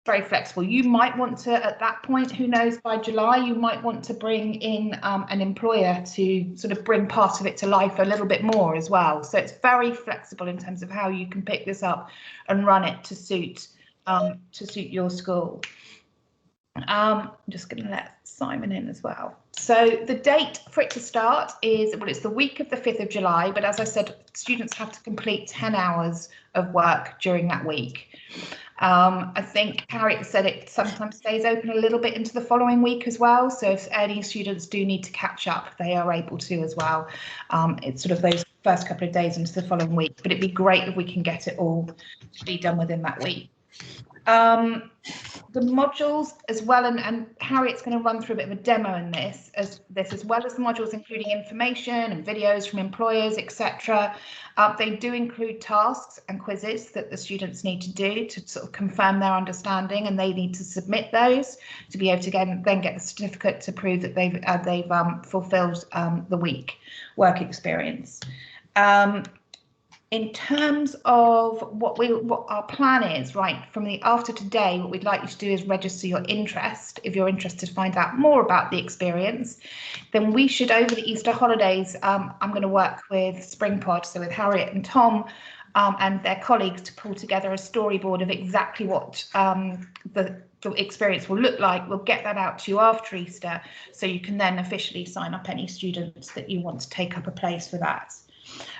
very flexible. You might want to, at that point, who knows, by July, you might want to bring in an employer to sort of bring part of it to life a little bit more as well. So it's very flexible in terms of how you can pick this up and run it to suit your school. I'm just going to let Simon in as well. So the date for it to start is, well, it's the week of the 5th of July, but as I said, students have to complete 10 hours of work during that week. I think Harriet said it sometimes stays open a little bit into the following week as well. So if any students do need to catch up, they are able to as well. It's sort of those first couple of days into the following week, but it'd be great if we can get it all to be done within that week. The modules as well, and Harriet's going to run through a bit of a demo in this, as well as the modules including information and videos from employers, etc. They do include tasks and quizzes that the students need to do to sort of confirm their understanding, and they need to submit those to be able to then get the certificate to prove that they've fulfilled the week work experience. In terms of what our plan is, right, from the after today, what we'd like you to do is register your interest. If you're interested to find out more about the experience, then we should, over the Easter holidays, I'm going to work with SpringPod, so with Harriet and Tom and their colleagues, to pull together a storyboard of exactly what the experience will look like. We'll get that out to you after Easter, so you can then officially sign up any students that you want to take up a place for that.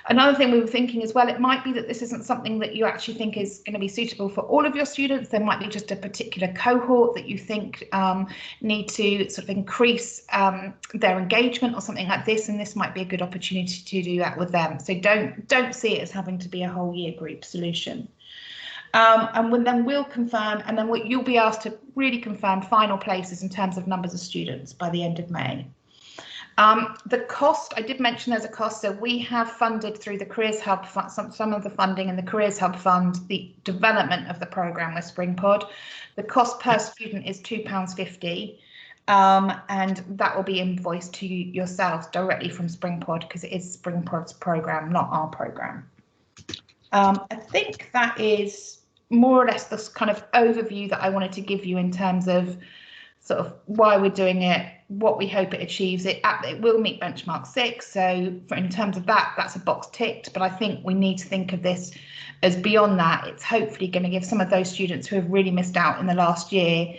Another thing we were thinking as well, it might be that this isn't something that you actually think is going to be suitable for all of your students. There might be just a particular cohort that you think need to sort of increase their engagement or something like this, and this might be a good opportunity to do that with them. So don't see it as having to be a whole year group solution. And then we'll confirm, and then you'll be asked to really confirm final places in terms of numbers of students by the end of May. The cost, I did mention there's a cost, so we have funded through the Careers Hub, some of the funding in the Careers Hub fund, the development of the programme with SpringPod. The cost per student is £2.50, and that will be invoiced to yourselves directly from SpringPod, because it is SpringPod's programme, not our programme. I think that is more or less the kind of overview that I wanted to give you in terms of sort of why we're doing it, what we hope it achieves. It will meet benchmark 6, so in terms of that, that's a box ticked, but I think we need to think of this as beyond that. It's hopefully going to give some of those students who have really missed out in the last year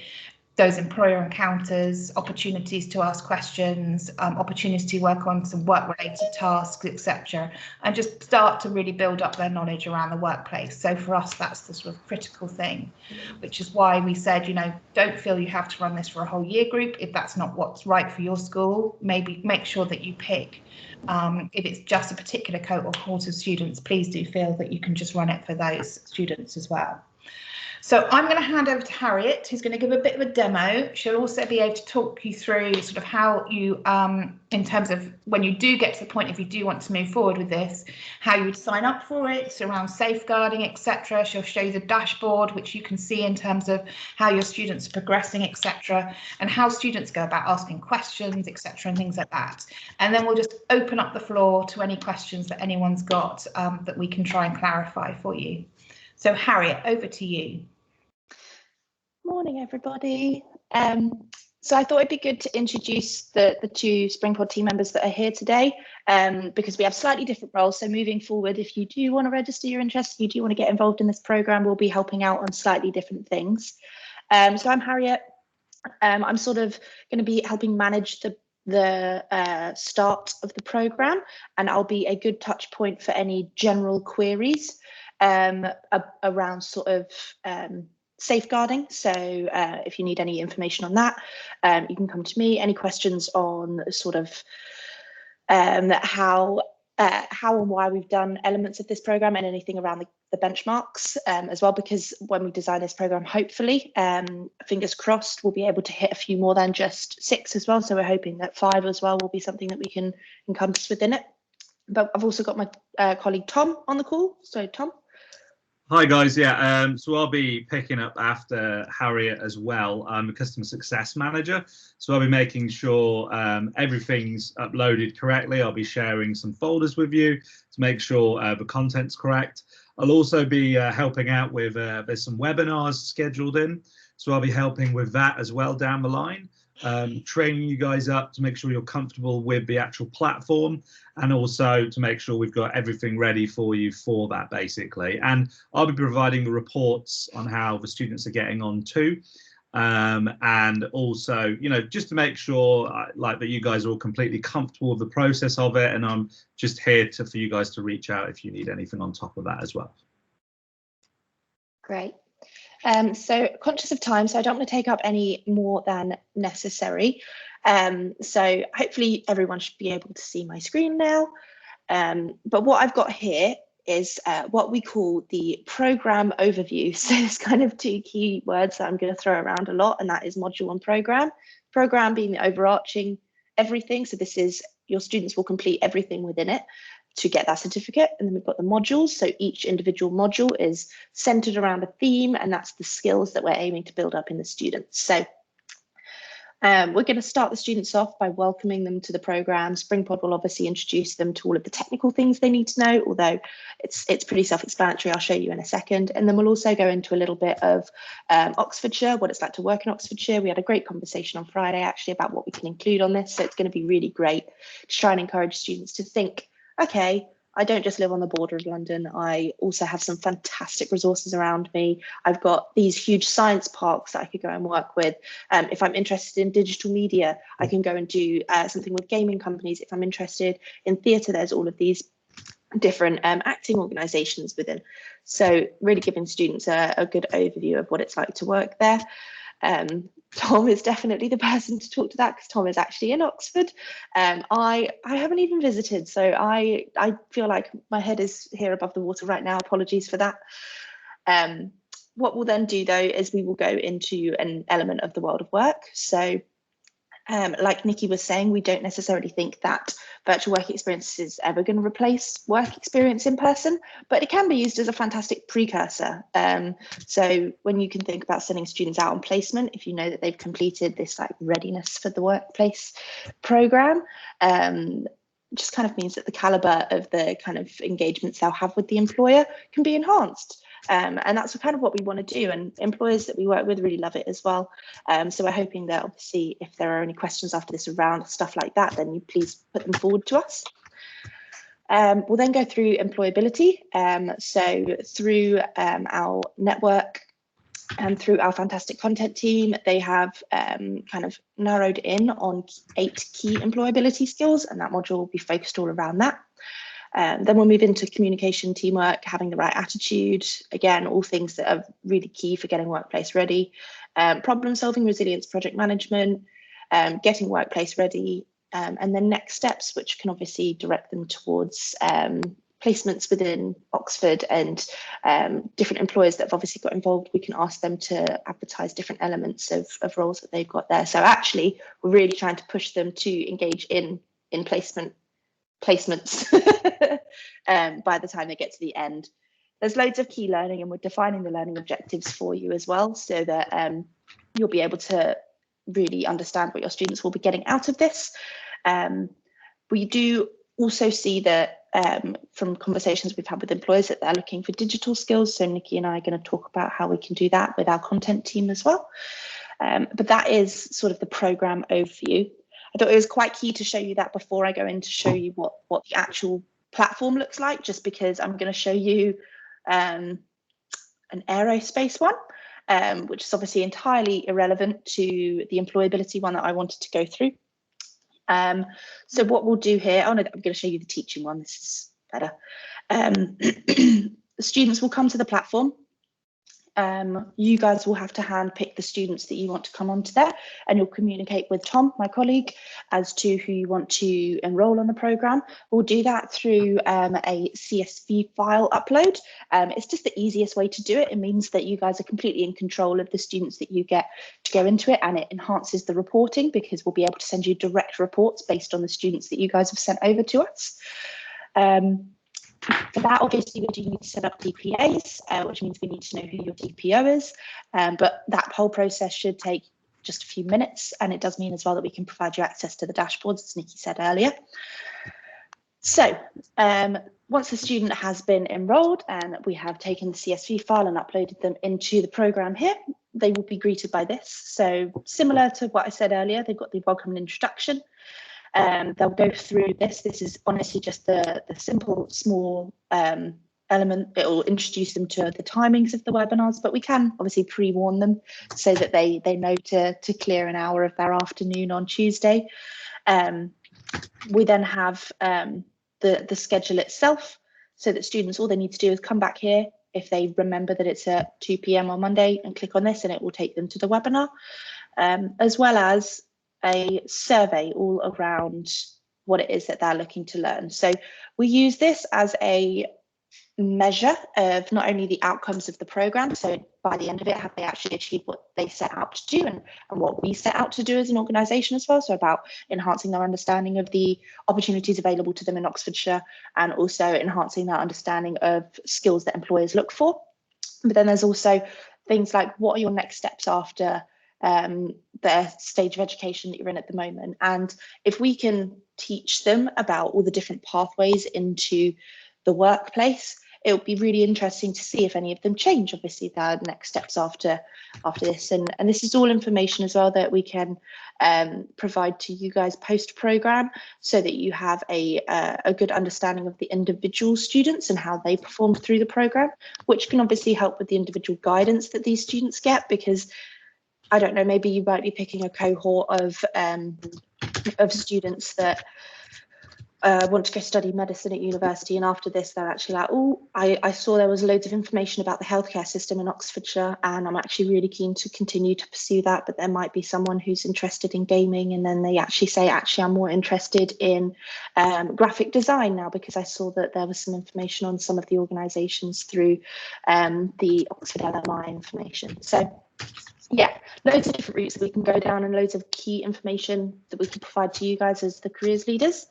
those employer encounters, opportunities to ask questions, opportunities to work on some work-related tasks, etc., and just start to really build up their knowledge around the workplace. So for us, that's the sort of critical thing, which is why we said, you know, don't feel you have to run this for a whole year group. If that's not what's right for your school, maybe make sure that you pick. If it's just a particular cohort of students, please do feel that you can just run it for those students as well. So I'm going to hand over to Harriet, who's going to give a bit of a demo. She'll also be able to talk you through sort of how you, in terms of when you do get to the point, if you do want to move forward with this, how you would sign up for it, so around safeguarding, etc. She'll show you the dashboard, which you can see in terms of how your students are progressing, etc., and how students go about asking questions, etc., and things like that. And then we'll just open up the floor to any questions that anyone's got that we can try and clarify for you. So Harriet, over to you. Morning, everybody. So I thought it'd be good to introduce the two SpringPod team members that are here today, because we have slightly different roles. So moving forward, if you do want to register your interest, you do want to get involved in this programme, we'll be helping out on slightly different things. So I'm Harriet. I'm sort of going to be helping manage the start of the programme, and I'll be a good touch point for any general queries around sort of safeguarding. So if you need any information on that, you can come to me. Any questions on sort of how and why we've done elements of this program, and anything around the benchmarks as well, because when we design this program, hopefully, fingers crossed, we'll be able to hit a few more than just 6 as well. So we're hoping that 5 as well will be something that we can encompass within it. But I've also got my colleague Tom on the call. So Tom. Hi guys, yeah, so I'll be picking up after Harriet as well. I'm a customer success manager, so I'll be making sure everything's uploaded correctly. I'll be sharing some folders with you to make sure the content's correct. I'll also be helping out with, there's some webinars scheduled in. So I'll be helping with that as well down the line, training you guys up to make sure you're comfortable with the actual platform, and also to make sure we've got everything ready for you for that, basically. And I'll be providing the reports on how the students are getting on too. And also, you know, just to make sure like that you guys are all completely comfortable with the process of it, and I'm just here for you guys to reach out if you need anything on top of that as well. Great. So conscious of time, so I don't want to take up any more than necessary. So hopefully everyone should be able to see my screen now. But what I've got here is what we call the program overview. So there's kind of two key words that I'm going to throw around a lot, and that is module and program. Program being the overarching everything. So this is your students will complete everything within it to get that certificate. And then we've got the modules. So each individual module is centered around a theme, and that's the skills that we're aiming to build up in the students. So we're going to start the students off by welcoming them to the program. SpringPod will obviously introduce them to all of the technical things they need to know, although it's pretty self-explanatory. I'll show you in a second. And then we'll also go into a little bit of Oxfordshire, what it's like to work in Oxfordshire. We had a great conversation on Friday actually about what we can include on this. So it's going to be really great to try and encourage students to think, okay, I don't just live on the border of London. I also have some fantastic resources around me. I've got these huge science parks that I could go and work with. If I'm interested in digital media, I can go and do something with gaming companies. If I'm interested in theatre, there's all of these different acting organisations within. So really giving students a good overview of what it's like to work there. Tom is definitely the person to talk to that because Tom is actually in Oxford. I haven't even visited, so I feel like my head is here above the water right now. Apologies for that. What we'll then do though is we will go into an element of the world of work. So like Nikki was saying, we don't necessarily think that virtual work experience is ever going to replace work experience in person, but it can be used as a fantastic precursor. So when you can think about sending students out on placement, if you know that they've completed this like readiness for the workplace program, just kind of means that the caliber of the kind of engagements they'll have with the employer can be enhanced. And that's kind of what we want to do, and employers that we work with really love it as well. So we're hoping that obviously if there are any questions after this around stuff like that, then you please put them forward to us. We'll then go through employability. So through our network and through our fantastic content team, they have kind of narrowed in on 8 key employability skills, and that module will be focused all around that. Then we'll move into communication, teamwork, having the right attitude. Again, all things that are really key for getting workplace ready. Problem solving, resilience, project management, getting workplace ready, and then next steps, which can obviously direct them towards placements within Oxford and different employers that have obviously got involved. We can ask them to advertise different elements of roles that they've got there. So actually, we're really trying to push them to engage in placements by the time they get to the end. There's loads of key learning, and we're defining the learning objectives for you as well, so that you'll be able to really understand what your students will be getting out of this. We do also see that from conversations we've had with employers that they're looking for digital skills. So Nikki and I are going to talk about how we can do that with our content team as well. But that is sort of the program overview. I thought it was quite key to show you that before I go in to show you what the actual platform looks like, just because I'm going to show you an aerospace one, which is obviously entirely irrelevant to the employability one that I wanted to go through. So what we'll do here, oh no, I'm going to show you the teaching one. This is better. The students will come to the platform. You guys will have to hand pick the students that you want to come onto there, and you'll communicate with Tom, my colleague, as to who you want to enroll on the programme. We'll do that through a CSV file upload. It's just the easiest way to do it. It means that you guys are completely in control of the students that you get to go into it, and it enhances the reporting because we'll be able to send you direct reports based on the students that you guys have sent over to us. For that, obviously, we do need to set up DPAs, which means we need to know who your DPO is. But that whole process should take just a few minutes. And it does mean as well that we can provide you access to the dashboards, as Nikki said earlier. So once the student has been enrolled and we have taken the CSV file and uploaded them into the program here, they will be greeted by this. So similar to what I said earlier, they've got the welcome and introduction. They'll go through this. This is honestly just the simple, small element. It will introduce them to the timings of the webinars, but we can obviously pre-warn them so that they know to clear an hour of their afternoon on Tuesday. We then have the schedule itself, so that students, all they need to do is come back here if they remember that it's at 2 p.m. on Monday and click on this and it will take them to the webinar, as well as a survey all around what it is that they're looking to learn. So we use this as a measure of not only the outcomes of the program, so by the end of it, have they actually achieved what they set out to do and what we set out to do as an organisation as well, so about enhancing their understanding of the opportunities available to them in Oxfordshire and also enhancing their understanding of skills that employers look for. But then there's also things like, what are your next steps after the stage of education that you're in at the moment? And if we can teach them about all the different pathways into the workplace, it would be really interesting to see if any of them change, obviously, their next steps after this. And this is all information as well that we can provide to you guys post-programme, so that you have a good understanding of the individual students and how they perform through the programme, which can obviously help with the individual guidance that these students get, because I don't know, maybe you might be picking a cohort of students that want to go study medicine at university, and after this they're actually like, oh, I saw there was loads of information about the healthcare system in Oxfordshire and I'm actually really keen to continue to pursue that, but there might be someone who's interested in gaming, and then they actually say, actually I'm more interested in graphic design now because I saw that there was some information on some of the organisations through the Oxford LMI information. So yeah, loads of different routes that we can go down and loads of key information that we can provide to you guys as the careers leaders.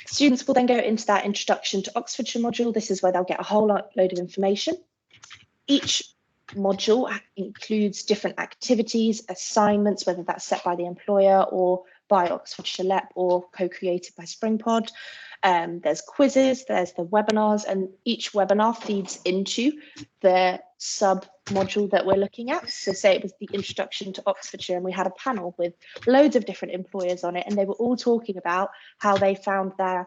Students will then go into that introduction to Oxfordshire module. This is where they'll get a whole load of information. Each module includes different activities, assignments, whether that's set by the employer or by Oxfordshire LEP or co-created by SpringPod. There's quizzes, there's the webinars, and each webinar feeds into the sub-module that we're looking at. So say it was the introduction to Oxfordshire, and we had a panel with loads of different employers on it, and they were all talking about how they found their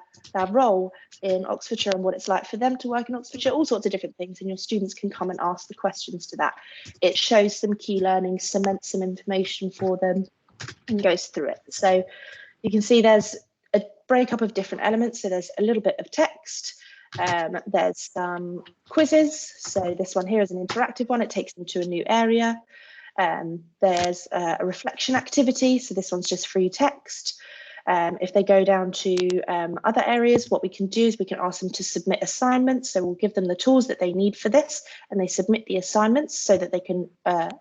role in Oxfordshire and what it's like for them to work in Oxfordshire, all sorts of different things, and your students can come and ask the questions to that. It shows some key learning, cements some information for them, and goes through it. So you can see there's a breakup of different elements. So there's a little bit of text, there's some quizzes. So this one here is an interactive one. It takes them to a new area. There's a reflection activity. So this one's just free text. If they go down to other areas, what we can do is we can ask them to submit assignments. So we'll give them the tools that they need for this, and they submit the assignments so that they can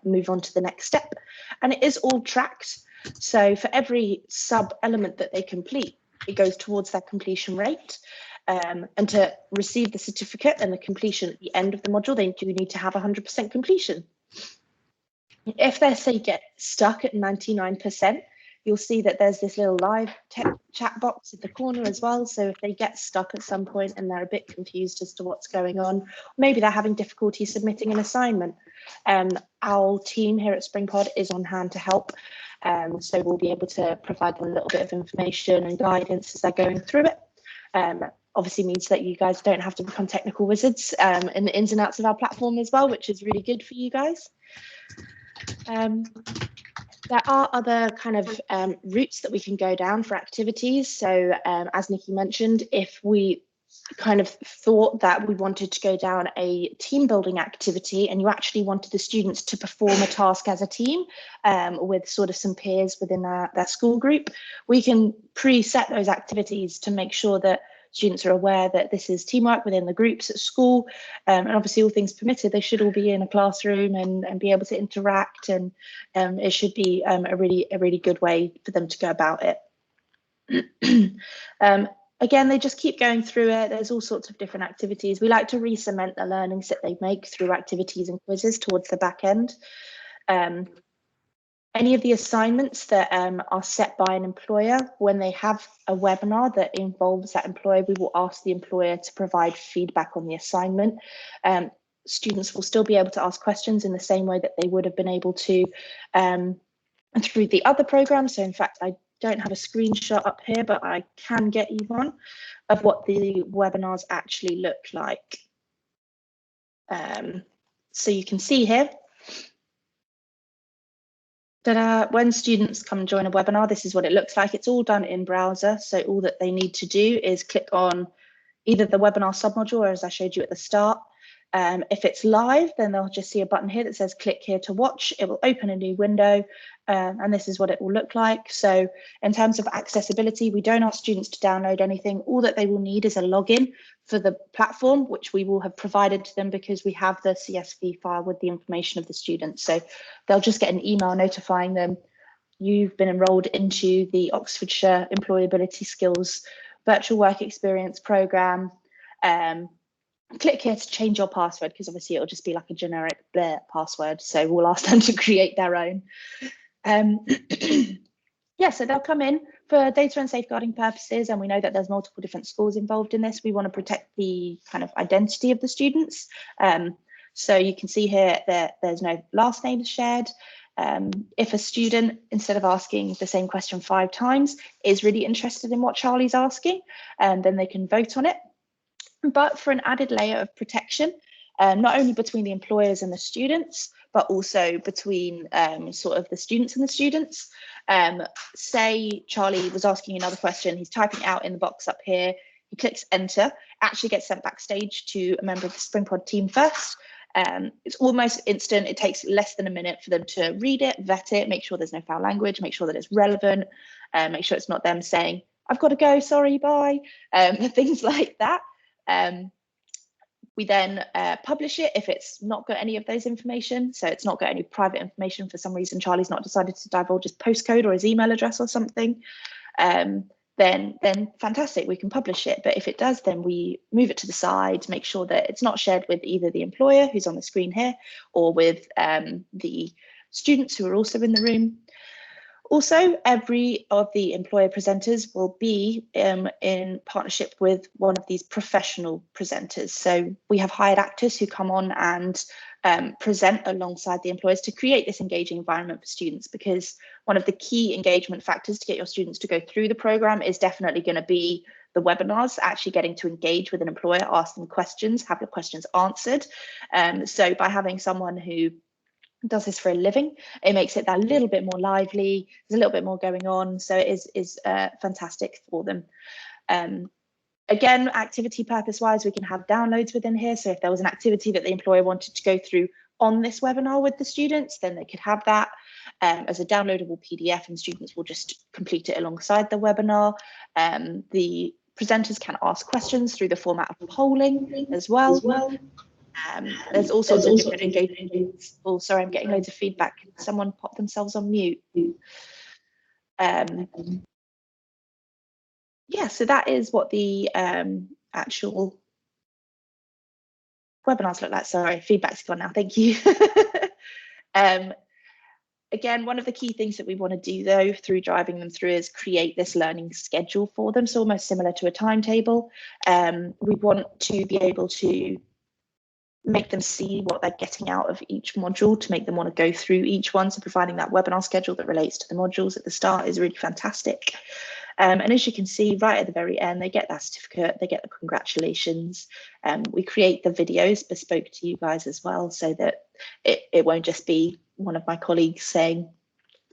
move on to the next step. And it is all tracked. So for every sub element that they complete, it goes towards their completion rate. And to receive the certificate and the completion at the end of the module, they do need to have 100% completion. If they say get stuck at 99%, you'll see that there's this little live chat box at the corner as well. So if they get stuck at some point and they're a bit confused as to what's going on, maybe they're having difficulty submitting an assignment, our team here at SpringPod is on hand to help. So we'll be able to provide them a little bit of information and guidance as they're going through it. Obviously means that you guys don't have to become technical wizards in the ins and outs of our platform as well, which is really good for you guys. There are other kind of routes that we can go down for activities. So as Nikki mentioned, if we kind of thought that we wanted to go down a team building activity and you actually wanted the students to perform a task as a team with sort of some peers within their school group, we can preset those activities to make sure that students are aware that this is teamwork within the groups at school, and obviously all things permitted, they should all be in a classroom and be able to interact, and it should be a really good way for them to go about it. Again, they just keep going through it. There's all sorts of different activities. We like to re-cement the learnings that they make through activities and quizzes towards the back end. Any of the assignments that are set by an employer, when they have a webinar that involves that employer, we will ask the employer to provide feedback on the assignment. Students will still be able to ask questions in the same way that they would have been able to through the other programs. So in fact, I don't have a screenshot up here, but I can get you one of what the webinars actually look like. So you can see here that when students come and join a webinar, this is what it looks like. It's all done in browser. So all that they need to do is click on either the webinar submodule, or as I showed you at the start. If it's live, then they'll just see a button here that says click here to watch. It will open a new window, and this is what it will look like. So in terms of accessibility, we don't ask students to download anything. All that they will need is a login for the platform, which we will have provided to them because we have the CSV file with the information of the students. So they'll just get an email notifying them, you've been enrolled into the Oxfordshire Employability Skills Virtual Work Experience Programme. Click here to change your password, because obviously it'll just be like a generic password. So we'll ask them to create their own. Yeah, so they'll come in for data and safeguarding purposes, and we know that there's multiple different schools involved in this. We want to protect the kind of identity of the students. So you can see here that there's no last names shared. If a student, instead of asking the same question 5 times, is really interested in what Charlie's asking, then they can vote on it. But for an added layer of protection, not only between the employers and the students, but also between sort of the students and the students. Say Charlie was asking another question, he's typing out in the box up here, he clicks enter, actually gets sent backstage to a member of the SpringPod team first. It's almost instant. It takes less than a minute for them to read it, vet it, make sure there's no foul language, make sure that it's relevant, make sure it's not them saying, I've got to go, sorry, bye, things like that. We then publish it if it's not got any of those information. So it's not got any private information. For some reason, Charlie's not decided to divulge his postcode or his email address or something. Then fantastic, we can publish it. But if it does, then we move it to the side, make sure that it's not shared with either the employer, who's on the screen here, or with the students who are also in the room. Also, every of the employer presenters will be in partnership with one of these professional presenters. So we have hired actors who come on and present alongside the employers to create this engaging environment for students, because one of the key engagement factors to get your students to go through the program is definitely going to be the webinars, actually getting to engage with an employer, ask them questions, have the questions answered. So by having someone who does this for a living, it makes it that little bit more lively, there's a little bit more going on, so it is fantastic for them. Again, activity purpose wise, we can have downloads within here, so if there was an activity that the employer wanted to go through on this webinar with the students, then they could have that as a downloadable PDF, and students will just complete it alongside the webinar. The presenters can ask questions through the format of polling as well. There's all sorts of different engagement. Oh, sorry, I'm getting loads of feedback. Someone popped themselves on mute. Yeah, so that is what the actual webinars look like. Sorry, feedback's gone now. Thank you. Again, one of the key things that we want to do, though, through driving them through is create this learning schedule for them. So almost similar to a timetable. We want to be able to make them see what they're getting out of each module, to make them want to go through each one. So providing that webinar schedule that relates to the modules at the start is really fantastic. And as you can see right at the very end, they get that certificate, they get the congratulations. We create the videos bespoke to you guys as well, so that it won't just be one of my colleagues saying,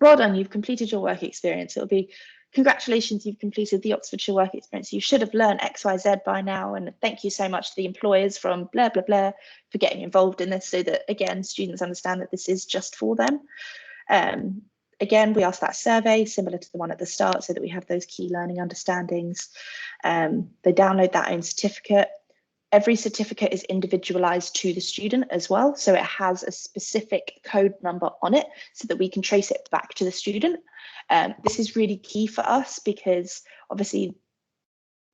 well done, you've completed your work experience. It'll be, congratulations, you've completed the Oxfordshire work experience. You should have learned XYZ by now, and thank you so much to the employers from blah, blah, blah for getting involved in this, so that, again, students understand that this is just for them. Again, we ask that survey similar to the one at the start, so that we have those key learning understandings. They download that own certificate. Every certificate is individualized to the student as well, so it has a specific code number on it so that we can trace it back to the student. This is really key for us, because obviously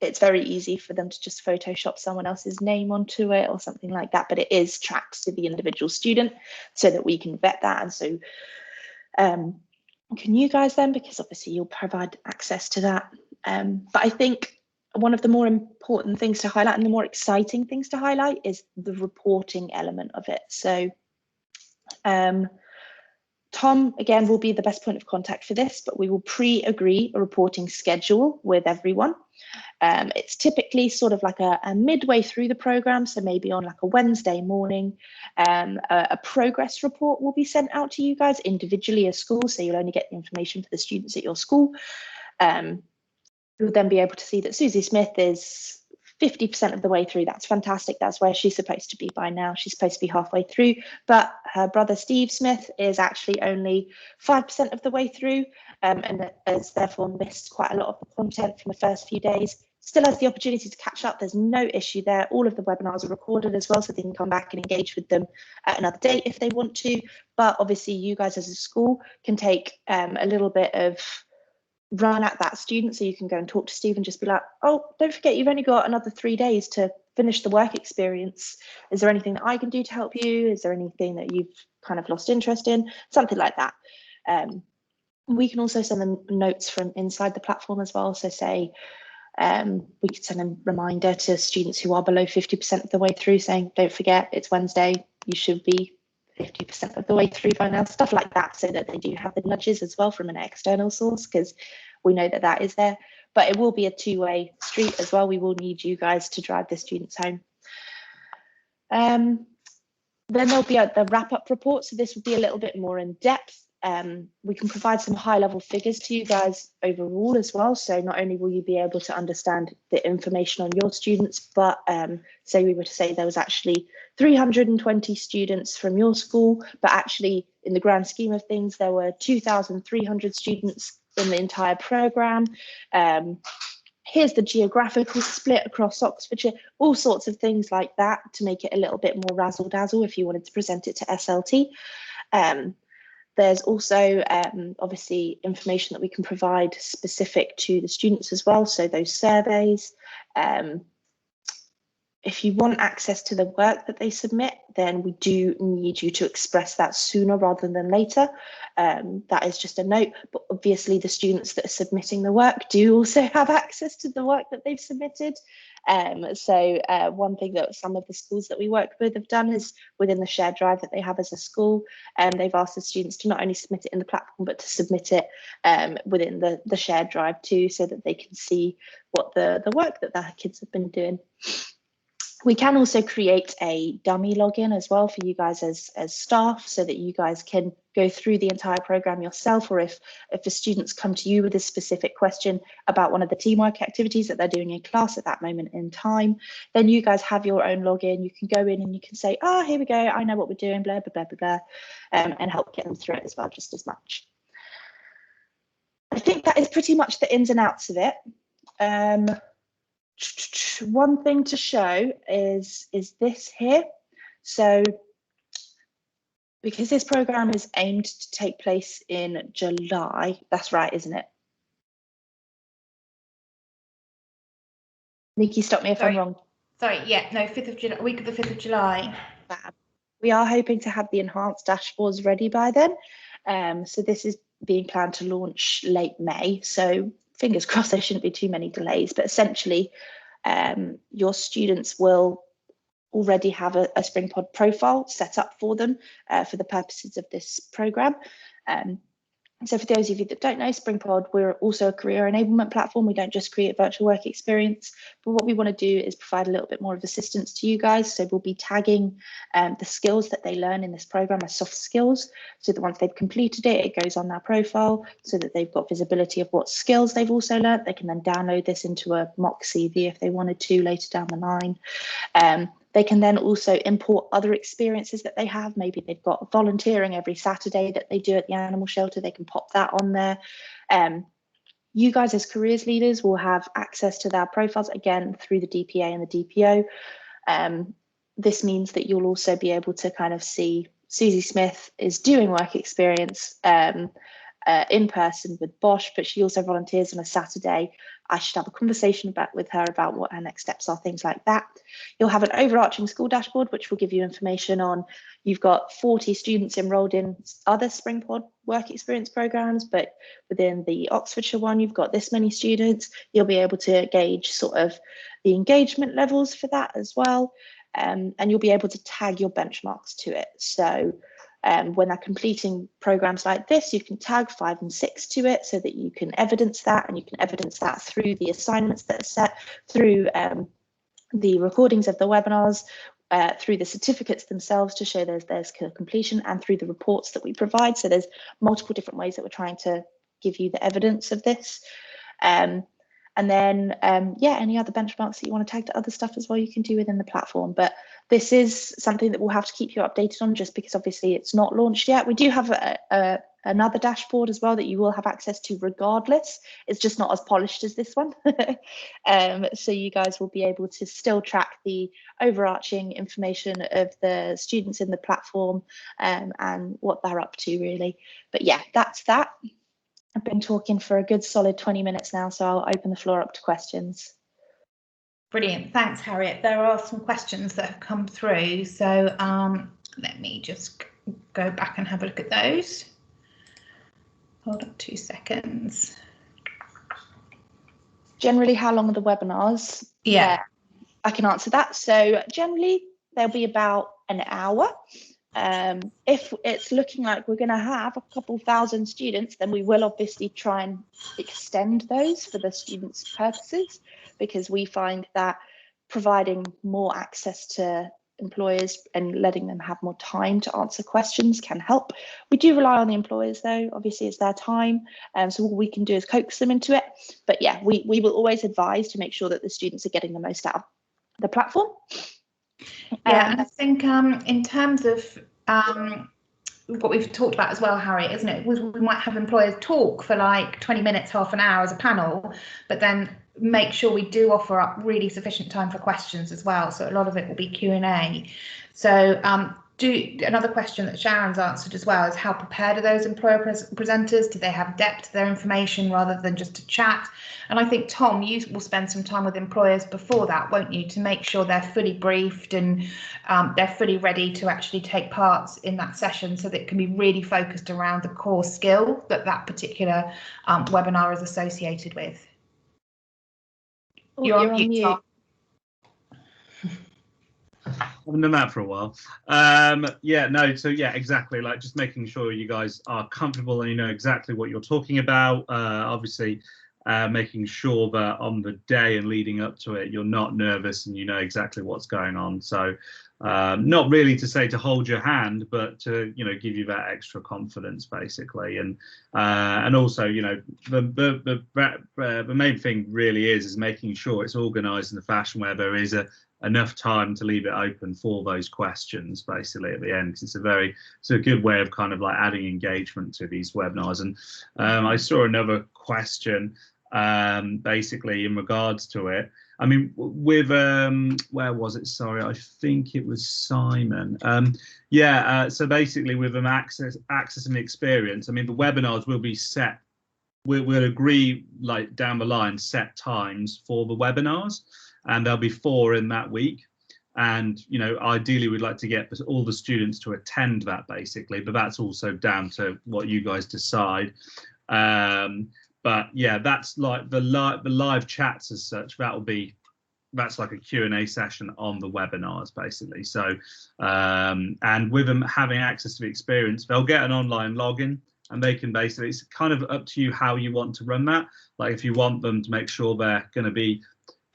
it's very easy for them to just Photoshop someone else's name onto it or something like that, but it is tracked to the individual student so that we can vet that. And so can you guys then, because obviously you'll provide access to that. But I think one of the more important things to highlight and the more exciting things to highlight is the reporting element of it. So Tom, again, will be the best point of contact for this, but we will pre-agree a reporting schedule with everyone. It's typically sort of like a midway through the program, so maybe on like a Wednesday morning, a progress report will be sent out to you guys individually as school, so you'll only get the information for the students at your school. You'll then be able to see that Susie Smith is 50% of the way through. That's fantastic. That's where she's supposed to be by now. She's supposed to be halfway through, but her brother Steve Smith is actually only 5% of the way through, and has therefore missed quite a lot of the content from the first few days. Still has the opportunity to catch up. There's no issue there. All of the webinars are recorded as well, so they can come back and engage with them at another date if they want to. But obviously you guys as a school can take a little bit of run at that student, so you can go and talk to Steve and just be like, oh, don't forget, you've only got another 3 days to finish the work experience. Is there anything that I can do to help you? Is there anything that you've kind of lost interest in? Something like that. We can also send them notes from inside the platform as well. So say we could send a reminder to students who are below 50% of the way through saying, don't forget, it's Wednesday, you should be 50% of the way through by now, stuff like that, so that they do have the nudges as well from an external source, because we know that that is there. But it will be a two-way street as well. We will need you guys to drive the students home. Then there'll be the wrap-up report, so this will be a little bit more in depth. We can provide some high-level figures to you guys overall as well, so not only will you be able to understand the information on your students, but say we were to say there was actually 320 students from your school, but actually in the grand scheme of things there were 2,300 students in the entire programme. Here's the geographical split across Oxfordshire, all sorts of things like that to make it a little bit more razzle-dazzle if you wanted to present it to SLT. There's also obviously information that we can provide specific to the students as well, so those surveys. If you want access to the work that they submit, then we do need you to express that sooner rather than later. That is just a note, but obviously the students that are submitting the work do also have access to the work that they've submitted. So one thing that some of the schools that we work with have done is within the shared drive that they have as a school, they've asked the students to not only submit it in the platform, but to submit it within the shared drive too, so that they can see what the work that their kids have been doing. We can also create a dummy login as well for you guys as staff, so that you guys can go through the entire program yourself, or if the students come to you with a specific question about one of the teamwork activities that they're doing in class at that moment in time, then you guys have your own login. You can go in and you can say, oh, here we go, I know what we're doing, blah, blah, blah, blah, blah, and help get them through it as well, just as much. I think that is pretty much the ins and outs of it. One thing to show is this here. So because this program is aimed to take place in July, that's right, isn't it? Nikki, stop me if I'm wrong. Sorry, yeah, no, 5th of July, week of the 5th of July. We are hoping to have the enhanced dashboards ready by then. So this is being planned to launch late May. So fingers crossed there shouldn't be too many delays, but essentially your students will already have a SpringPod profile set up for them for the purposes of this program. So for those of you that don't know, SpringPod, we're also a career enablement platform. We don't just create virtual work experience, but what we want to do is provide a little bit more of assistance to you guys. So we'll be tagging the skills that they learn in this program as soft skills, so that once they've completed it, it goes on their profile, so that they've got visibility of what skills they've also learned. They can then download this into a mock CV if they wanted to later down the line. They can then also import other experiences that they have. Maybe they've got volunteering every Saturday that they do at the animal shelter. They can pop that on there. You guys as careers leaders will have access to their profiles, again, through the DPA and the DPO. This means that you'll also be able to kind of see Susie Smith is doing work experience in person with Bosch, but she also volunteers on a Saturday I should have a conversation with her about what her next steps are, things like that. You'll have an overarching school dashboard, which will give you information on, you've got 40 students enrolled in other SpringPod work experience programs, but within the Oxfordshire one, you've got this many students. You'll be able to gauge sort of the engagement levels for that as well. And you'll be able to tag your benchmarks to it. So when they're completing programs like this, you can tag 5 and 6 to it so that you can evidence that, and you can evidence that through the assignments that are set, through the recordings of the webinars, through the certificates themselves to show there's completion, and through the reports that we provide. So there's multiple different ways that we're trying to give you the evidence of this. And then, yeah, any other benchmarks that you want to tag to other stuff as well, you can do within the platform. But this is something that we'll have to keep you updated on, just because obviously it's not launched yet. We do have another dashboard as well that you will have access to regardless. It's just not as polished as this one. So you guys will be able to still track the overarching information of the students in the platform and what they're up to, really. But yeah, that's that. I've been talking for a good solid 20 minutes now, so I'll open the floor up to questions. Brilliant, thanks Harriet. There are some questions that have come through, so let me just go back and have a look at those. Hold on 2 seconds. Generally, how long are the webinars? Yeah, I can answer that. So generally they'll be about an hour. If it's looking like we're going to have a couple thousand students, then we will obviously try and extend those for the students' purposes, because we find that providing more access to employers and letting them have more time to answer questions can help. We do rely on the employers though, obviously it's their time, so all we can do is coax them into it. But yeah, we will always advise to make sure that the students are getting the most out of the platform. Yeah, and I think in terms of what we've talked about as well, Harriet, isn't it? We might have employers talk for like 20 minutes, half an hour as a panel, but then make sure we do offer up really sufficient time for questions as well. So a lot of it will be Q&A. So another question that Sharon's answered as well is, how prepared are those employer presenters? Do they have depth to their information rather than just a chat? And I think, Tom, you will spend some time with employers before that, won't you, to make sure they're fully briefed and they're fully ready to actually take part in that session, so that it can be really focused around the core skill that that particular webinar is associated with. Oh, you're on mute. Tom. I haven't done that for a while. Yeah, no, so yeah, exactly, like just making sure you guys are comfortable and you know exactly what you're talking about. Obviously making sure that on the day and leading up to it, you're not nervous and you know exactly what's going on. So not really to say to hold your hand, but to, you know, give you that extra confidence basically. And also, you know, the main thing really is making sure it's organized in a fashion where there is enough time to leave it open for those questions basically at the end, because it's a good way of kind of like adding engagement to these webinars. And I saw another question basically in regards to it. I mean, with where was it? Sorry, I think it was Simon. So basically with them access and experience, I mean, the webinars will be set. We'll agree like down the line set times for the webinars, and there'll be 4 in that week. And, you know, ideally we'd like to get all the students to attend that basically, but that's also down to what you guys decide. But yeah, that's like the live chats as such. That's like a Q&A session on the webinars basically. So and with them having access to the experience, they'll get an online login, and they can basically, it's kind of up to you how you want to run that. Like if you want them to make sure they're going to be,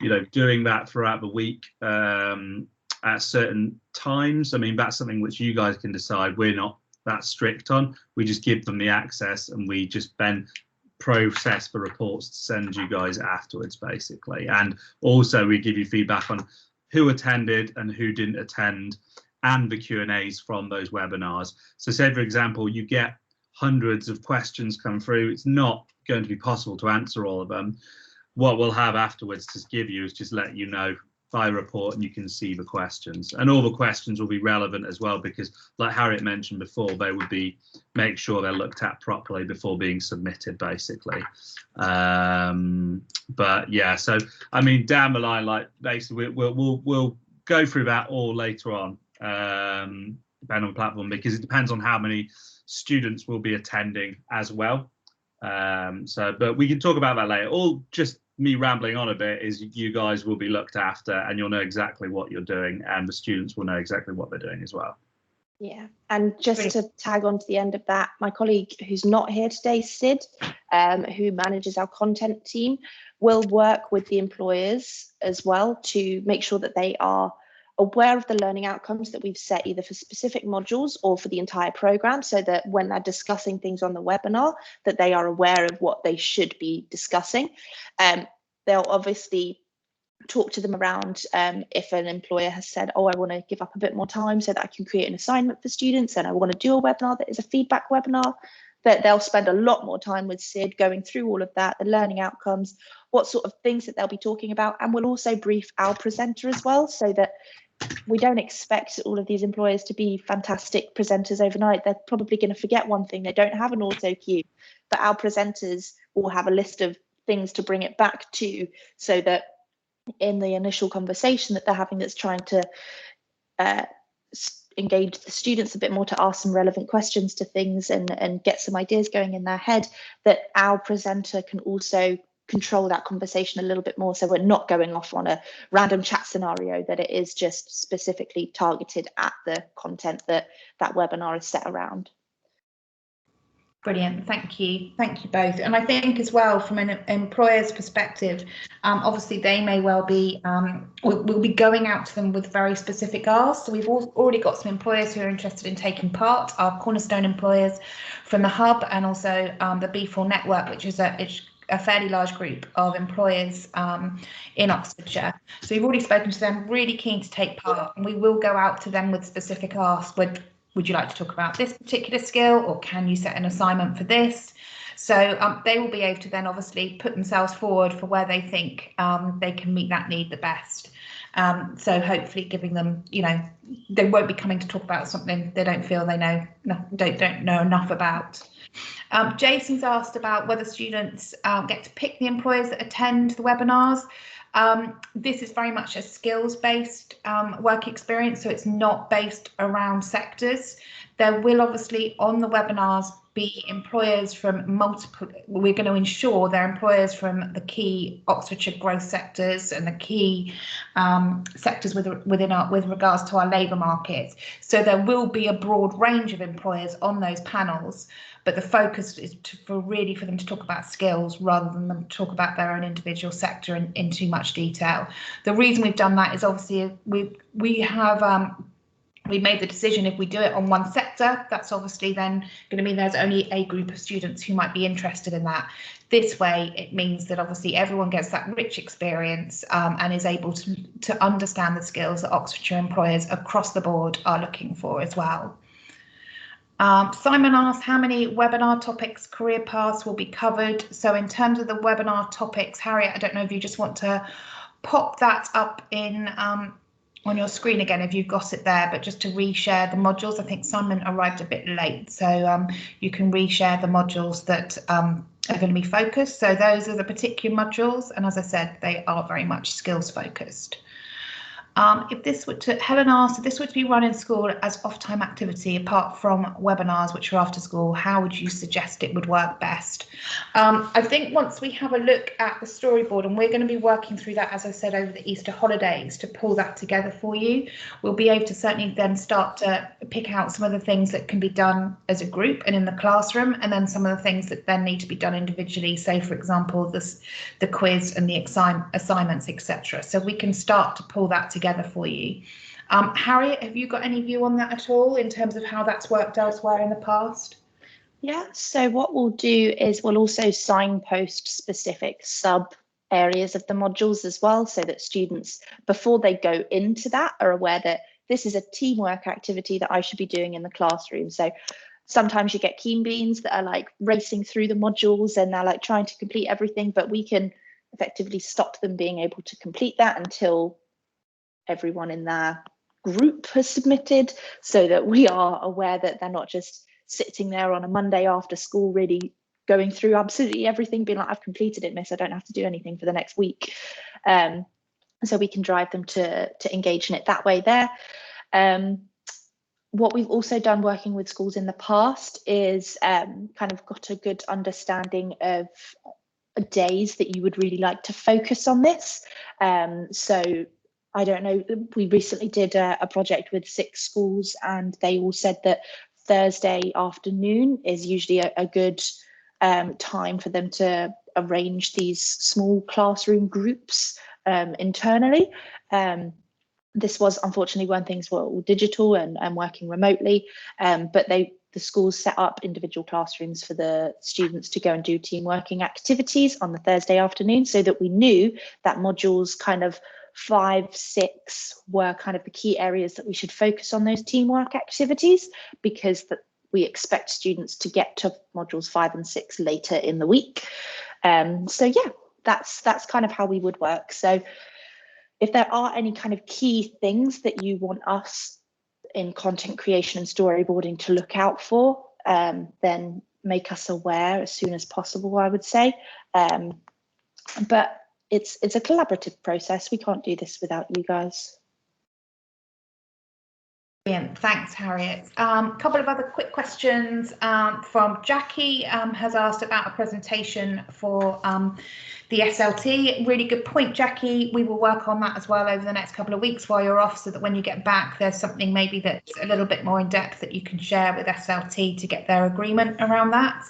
you know, doing that throughout the week at certain times, I mean, that's something which you guys can decide. We're not that strict on. We just give them the access, and we just then process the reports to send you guys afterwards basically. And also we give you feedback on who attended and who didn't attend, and the Q&As from those webinars. So say for example you get hundreds of questions come through, it's not going to be possible to answer all of them. What we'll have afterwards to give you is just let you know via report, and you can see the questions, and all the questions will be relevant as well, because like Harriet mentioned before, they would be make sure they're looked at properly before being submitted, basically. But yeah, so I mean, down the line, like basically we'll go through that all later on, depending on the platform, because it depends on how many students will be attending as well. But we can talk about that later. All just me rambling on a bit is you guys will be looked after, and you'll know exactly what you're doing, and the students will know exactly what they're doing as well. Yeah, and just to tag on to the end of that, my colleague who's not here today, Sid, who manages our content team, will work with the employers as well to make sure that they are aware of the learning outcomes that we've set either for specific modules or for the entire program, so that when they're discussing things on the webinar, that they are aware of what they should be discussing. They'll obviously talk to them around if an employer has said, oh, I want to give up a bit more time so that I can create an assignment for students, and I want to do a webinar that is a feedback webinar, that they'll spend a lot more time with Sid going through all of that, the learning outcomes, what sort of things that they'll be talking about, and we'll also brief our presenter as well, so that we don't expect all of these employers to be fantastic presenters overnight. They're probably going to forget one thing. They don't have an auto cue, but our presenters will have a list of things to bring it back to, so that in the initial conversation that they're having that's trying to engage the students a bit more to ask some relevant questions to things and get some ideas going in their head, that our presenter can also control that conversation a little bit more, so we're not going off on a random chat scenario, that it is just specifically targeted at the content that that webinar is set around. Brilliant, thank you both. And I think as well, from an employer's perspective, obviously they may well be, we'll be going out to them with very specific asks. So we've already got some employers who are interested in taking part, our cornerstone employers from the hub, and also the B4 network, which is a fairly large group of employers in Oxfordshire. So we've already spoken to them, really keen to take part, and we will go out to them with specific asks. Would you like to talk about this particular skill, or can you set an assignment for this? So they will be able to then obviously put themselves forward for where they think they can meet that need the best. So hopefully giving them, they won't be coming to talk about something they don't feel they don't know enough about. Jason's asked about whether students get to pick the employers that attend the webinars. This is very much a skills-based work experience, so it's not based around sectors. There will obviously on the webinars be employers from multiple, we're going to ensure they're employers from the key Oxfordshire growth sectors and the key sectors with regards to our labour market. So there will be a broad range of employers on those panels, but the focus is for them to talk about skills rather than them to talk about their own individual sector in too much detail. The reason we've done that is obviously we made the decision, if we do it on one sector, that's obviously then going to mean there's only a group of students who might be interested in that. This way, it means that obviously everyone gets that rich experience and is able to understand the skills that Oxfordshire employers across the board are looking for as well. Simon asked how many webinar topics, career paths will be covered. So in terms of the webinar topics, Harriet, I don't know if you just want to pop that up in on your screen again if you've got it there, but just to reshare the modules. I think Simon arrived a bit late, so you can reshare the modules that are going to be focused. So those are the particular modules, and as I said, they are very much skills focused. If this were to, Helen asked, if this were to be run in school as off-time activity apart from webinars which are after school, how would you suggest it would work best? I think once we have a look at the storyboard, and we're going to be working through that, as I said, over the Easter holidays to pull that together for you, we'll be able to certainly then start to pick out some of the things that can be done as a group and in the classroom, and then some of the things that then need to be done individually, say for example the quiz and the assignments, etc. So we can start to pull that together for you. Harriet, have you got any view on that at all in terms of how that's worked elsewhere in the past? Yeah, so what we'll do is we'll also signpost specific sub areas of the modules as well, so that students, before they go into that, are aware that this is a teamwork activity that I should be doing in the classroom. So sometimes you get keen beans that are like racing through the modules and they're like trying to complete everything, but we can effectively stop them being able to complete that until everyone in their group has submitted, so that we are aware that they're not just sitting there on a Monday after school really going through absolutely everything, being like, I've completed it, miss, I don't have to do anything for the next week. So we can drive them to engage in it that way there. What we've also done working with schools in the past is kind of got a good understanding of days that you would really like to focus on this. So I don't know, we recently did a project with 6 schools, and they all said that Thursday afternoon is usually a good time for them to arrange these small classroom groups internally. This was unfortunately when things were all digital and working remotely, but the schools set up individual classrooms for the students to go and do team working activities on the Thursday afternoon, so that we knew that modules kind of 5, 6 were kind of the key areas that we should focus on those teamwork activities, because we expect students to get to modules 5 and 6 later in the week. So yeah, that's kind of how we would work. So if there are any kind of key things that you want us in content creation and storyboarding to look out for, then make us aware as soon as possible, I would say. But it's a collaborative process. We can't do this without you guys. Brilliant, thanks Harriet. A couple of other quick questions from Jackie, has asked about a presentation for the SLT. Really good point, Jackie. We will work on that as well over the next couple of weeks while you're off, so that when you get back there's something maybe that's a little bit more in depth that you can share with SLT to get their agreement around that.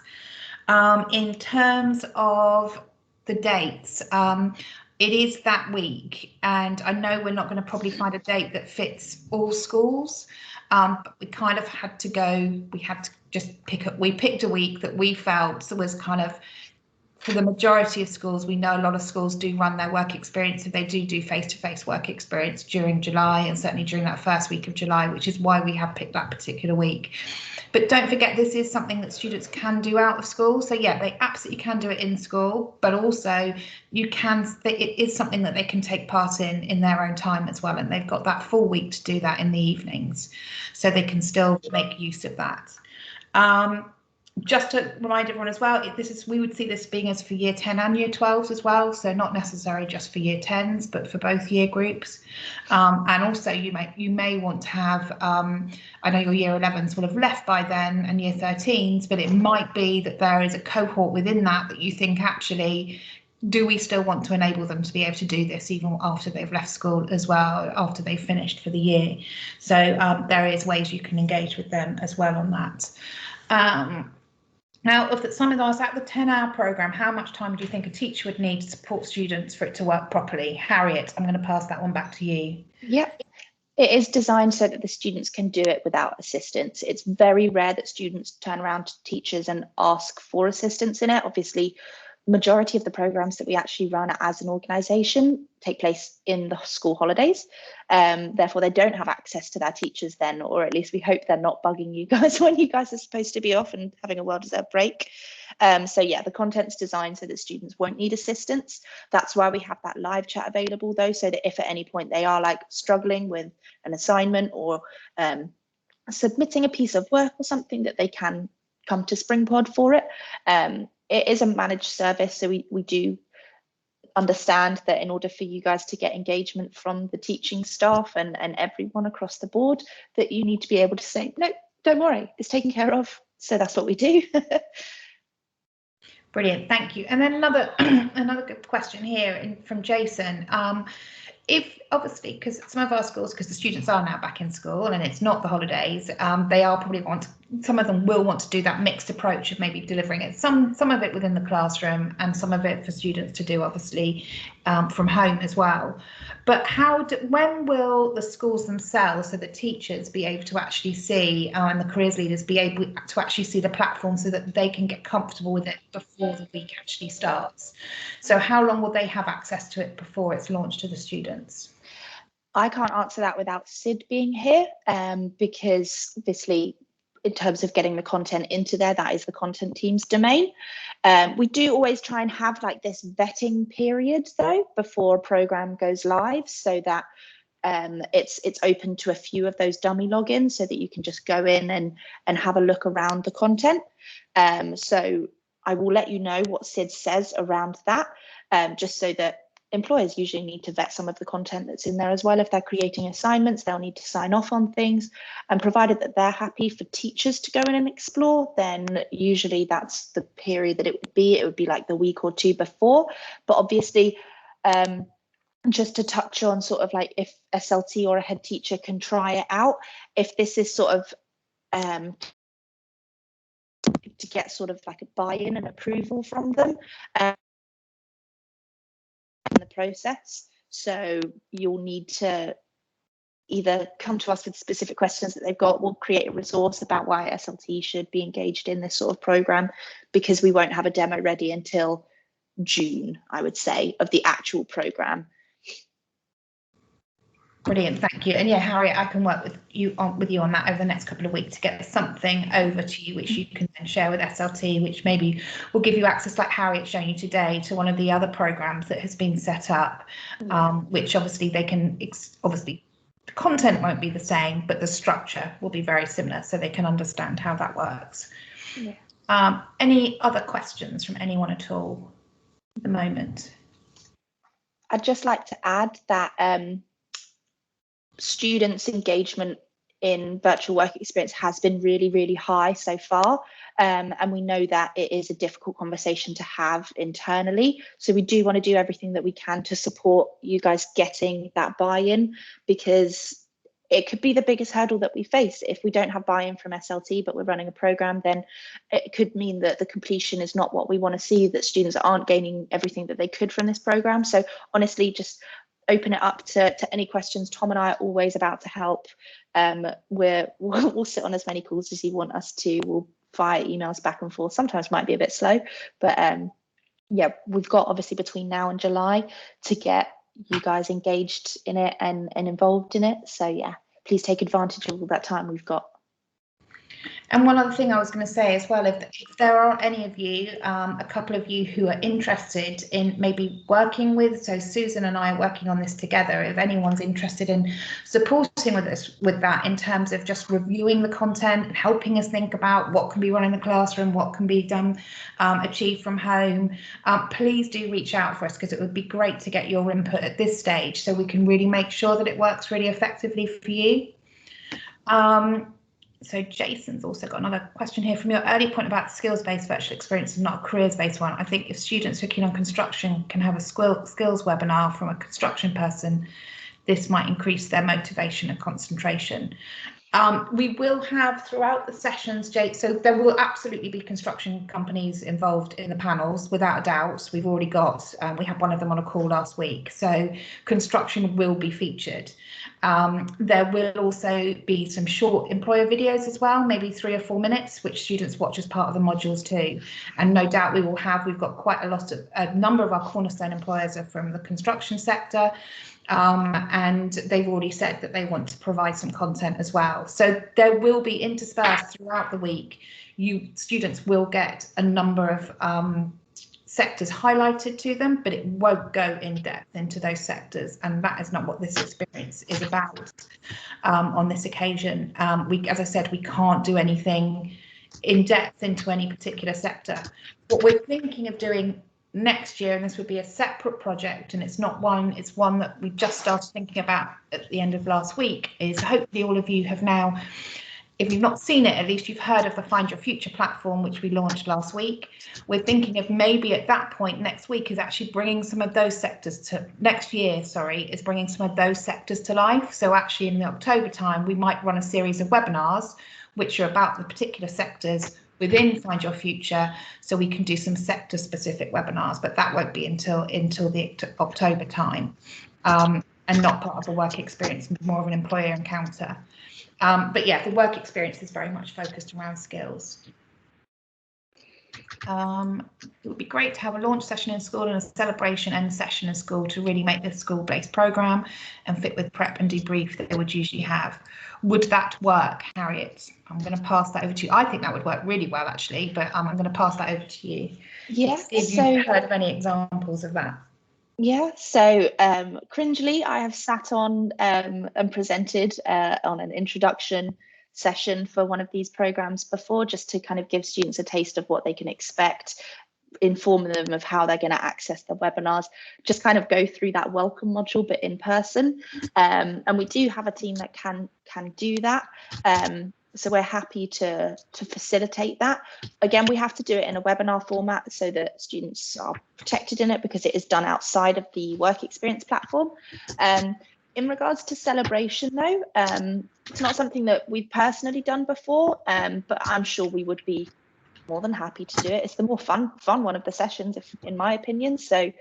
In terms of the dates, it is that week, and I know we're not going to probably find a date that fits all schools, but we kind of had to go, we had to just picked a week that we felt was kind of, for the majority of schools, we know a lot of schools do run their work experience, if they do face-to-face work experience during July, and certainly during that first week of July, which is why we have picked that particular week. But don't forget, this is something that students can do out of school. So yeah, they absolutely can do it in school, but also it is something that they can take part in their own time as well. And they've got that full week to do that in the evenings, so they can still make use of that. Just to remind everyone as well, we would see this being as for year 10 and year 12s as well, so not necessarily just for year 10s, but for both year groups. And also you may want to have, I know your year 11s will have left by then, and year 13s, but it might be that there is a cohort within that you think, actually, do we still want to enable them to be able to do this even after they've left school as well, after they've finished for the year? So there is ways you can engage with them as well on that. Now, someone asked, at the 10-hour programme, how much time do you think a teacher would need to support students for it to work properly? Harriet, I'm going to pass that one back to you. Yep. It is designed so that the students can do it without assistance. It's very rare that students turn around to teachers and ask for assistance in it. Obviously, majority of the programs that we actually run as an organisation take place in the school holidays. Therefore, they don't have access to their teachers then, or at least we hope they're not bugging you guys when you guys are supposed to be off and having a well-deserved break. So yeah, the content's designed so that students won't need assistance. That's why we have that live chat available though, so that if at any point they are like struggling with an assignment or submitting a piece of work or something, that they can come to SpringPod for it. It is a managed service, so we do understand that in order for you guys to get engagement from the teaching staff and everyone across the board, that you need to be able to say, no, don't worry, it's taken care of. So that's what we do. Brilliant, thank you. And then another good question here from Jason. If obviously, because some of our schools, because the students are now back in school and it's not the holidays, they are probably some of them will want to do that mixed approach of maybe delivering it, some of it within the classroom and some of it for students to do obviously from home as well. But when will the schools themselves, so the teachers, be able to actually see and the careers leaders be able to actually see the platform so that they can get comfortable with it before the week actually starts? So how long will they have access to it before it's launched to the students? I can't answer that without Sid being here, because obviously in terms of getting the content into there, that is the content team's domain. We do always try and have like this vetting period though before a program goes live, so that it's open to a few of those dummy logins so that you can just go in and have a look around the content. So I will let you know what SID says around that, just so that employers usually need to vet some of the content that's in there as well. If they're creating assignments, they'll need to sign off on things, and provided that they're happy for teachers to go in and explore, then usually that's the period that it would be like the week or two before. But obviously, just to touch on sort of like if SLT or a head teacher can try it out, if this is sort of to get sort of like a buy-in and approval from them in the process. So you'll need to either come to us with specific questions that they've got. We'll create a resource about why SLT should be engaged in this sort of program, because we won't have a demo ready until June, I would say, of the actual program. Brilliant, thank you. And yeah, Harriet, I can work with you on that over the next couple of weeks to get something over to you, which you can then share with SLT, which maybe will give you access, like Harriet's shown you today, to one of the other programs that has been set up, which obviously they can, obviously the content won't be the same, but the structure will be very similar, so they can understand how that works. Yeah. Any other questions from anyone at all at the moment? I'd just like to add that students' engagement in virtual work experience has been really, really high so far. And we know that it is a difficult conversation to have internally. So we do want to do everything that we can to support you guys getting that buy-in, because it could be the biggest hurdle that we face. If we don't have buy-in from SLT, but we're running a program, then it could mean that the completion is not what we want to see, that students aren't gaining everything that they could from this program. So honestly, just open it up to any questions. Tom and I are always about to help. We'll sit on as many calls as you want us to. We'll fire emails back and forth. Sometimes might be a bit slow, but yeah, we've got obviously between now and July to get you guys engaged in it and involved in it. So yeah, please take advantage of all that time we've got. And one other thing I was going to say as well, if there are any of you, a couple of you who are interested in maybe working with, so Susan and I are working on this together, if anyone's interested in supporting with us with that in terms of just reviewing the content and helping us think about what can be run in the classroom, what can be done, achieved from home, please do reach out for us, because it would be great to get your input at this stage so we can really make sure that it works really effectively for you. So Jason's also got another question here. From your early point about the skills-based virtual experience and not a careers-based one, I think if students who are keen on construction can have a skills webinar from a construction person, this might increase their motivation and concentration. We will have throughout the sessions, Jake, so there will absolutely be construction companies involved in the panels, without a doubt. We've already got, we had one of them on a call last week, so construction will be featured. There will also be some short employer videos as well, maybe 3 or 4 minutes, which students watch as part of the modules too. And no doubt we've got quite a number of our cornerstone employers are from the construction sector. And they've already said that they want to provide some content as well. So there will be interspersed throughout the week. Students will get a number of sectors highlighted to them, but it won't go in depth into those sectors, and that is not what this experience is about on this occasion. As I said, we can't do anything in depth into any particular sector. What we're thinking of doing next year, and this would be a separate project, and it's one that we just started thinking about at the end of last week, is hopefully all of you have now, if you've not seen it, at least you've heard of the Find Your Future platform, which we launched last week. We're thinking of maybe at that point next week is actually bringing some of those sectors to is bringing some of those sectors to life. So actually in the October time, we might run a series of webinars which are about the particular sectors within Find Your Future, so we can do some sector specific webinars, but that won't be until the October time, and not part of the work experience, more of an employer encounter. But yeah, the work experience is very much focused around skills. It would be great to have a launch session in school and a celebration end session in school to really make this school-based programme and fit with prep and debrief that they would usually have. Would that work, Harriet? I'm going to pass that over to you. I think that would work really well, actually, but I'm going to pass that over to you. Yes. If you've heard of any examples of that. Yeah, so cringely, I have sat on and presented on an introduction session for one of these programs before, just to kind of give students a taste of what they can expect, inform them of how they're going to access the webinars, just kind of go through that welcome module, but in person. And we do have a team that can do that. So we're happy to facilitate that. Again, we have to do it in a webinar format so that students are protected in it, because it is done outside of the work experience platform. In regards to celebration, though, it's not something that we've personally done before, but I'm sure we would be more than happy to do it. It's the more fun one of the sessions, in my opinion. So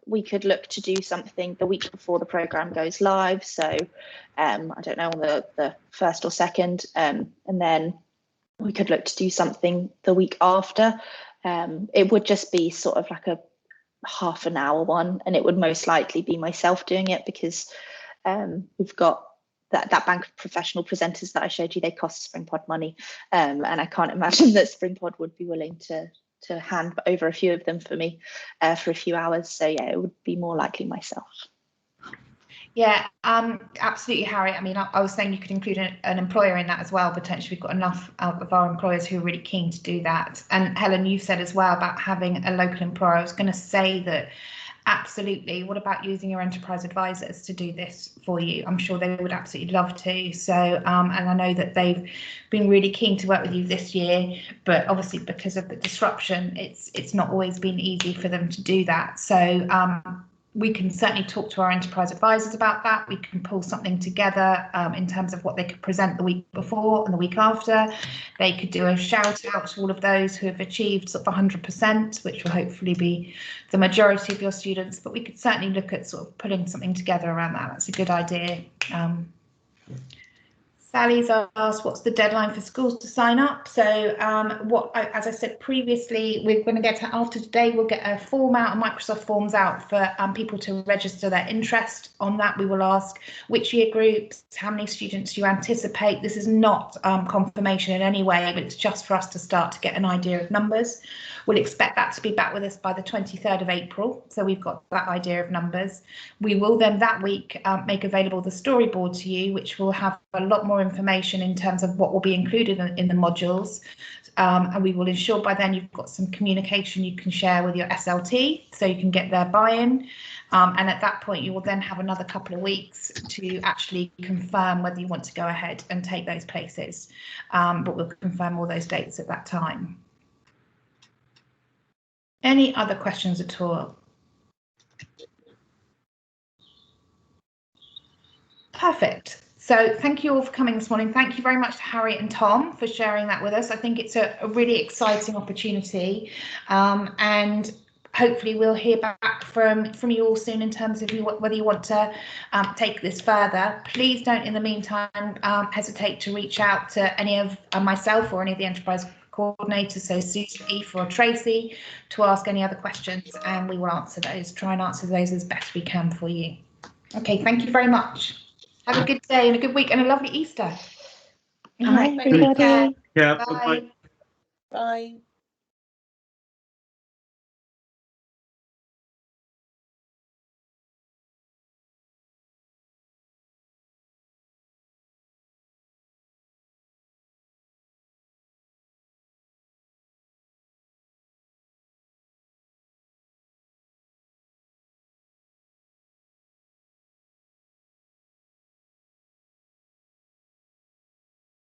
we could look to do something the week before the program goes live. So I don't know, on the 1st or 2nd, and then we could look to do something the week after. It would just be sort of like a half an hour one, and it would most likely be myself doing it, because we've got that bank of professional presenters that I showed you. They cost SpringPod money, and I can't imagine that SpringPod would be willing to hand over a few of them for me for a few hours. So yeah, it would be more likely myself. Yeah, absolutely, Harry. I mean, I was saying you could include an employer in that as well. Potentially, we've got enough of our employers who are really keen to do that. And Helen, you said as well about having a local employer. I was going to say that absolutely. What about using your enterprise advisors to do this for you? I'm sure they would absolutely love to. So, and I know that they've been really keen to work with you this year, but obviously because of the disruption, it's not always been easy for them to do that. So we can certainly talk to our enterprise advisors about that. We can pull something together in terms of what they could present the week before and the week after. They could do a shout out to all of those who have achieved sort of 100%, which will hopefully be the majority of your students. But we could certainly look at sort of putting something together around that. That's a good idea. Sally's asked, what's the deadline for schools to sign up? So as I said previously, we're going to get to, after today, we'll get a form out, a Microsoft Forms out for people to register their interest. On that, we will ask which year groups, how many students you anticipate. This is not confirmation in any way, but it's just for us to start to get an idea of numbers. We'll expect that to be back with us by the 23rd of April. So we've got that idea of numbers. We will then that week make available the storyboard to you, which will have a lot more information in terms of what will be included in the modules. And we will ensure by then you've got some communication you can share with your SLT so you can get their buy-in. And at that point, you will then have another couple of weeks to actually confirm whether you want to go ahead and take those places. But we'll confirm all those dates at that time. Any other questions at all? Perfect. So thank you all for coming this morning. Thank you very much to Harry and Tom for sharing that with us. I think it's a really exciting opportunity, and hopefully we'll hear back from you all soon in terms of whether you want to take this further. Please don't, in the meantime, hesitate to reach out to any of myself or any of the enterprise coordinators, so Susan, Aoife or Tracy, to ask any other questions, and we will answer those, try and answer those as best we can for you. Okay, thank you very much. Have a good day and a good week and a lovely Easter. All right, everybody. Yeah, bye. bye.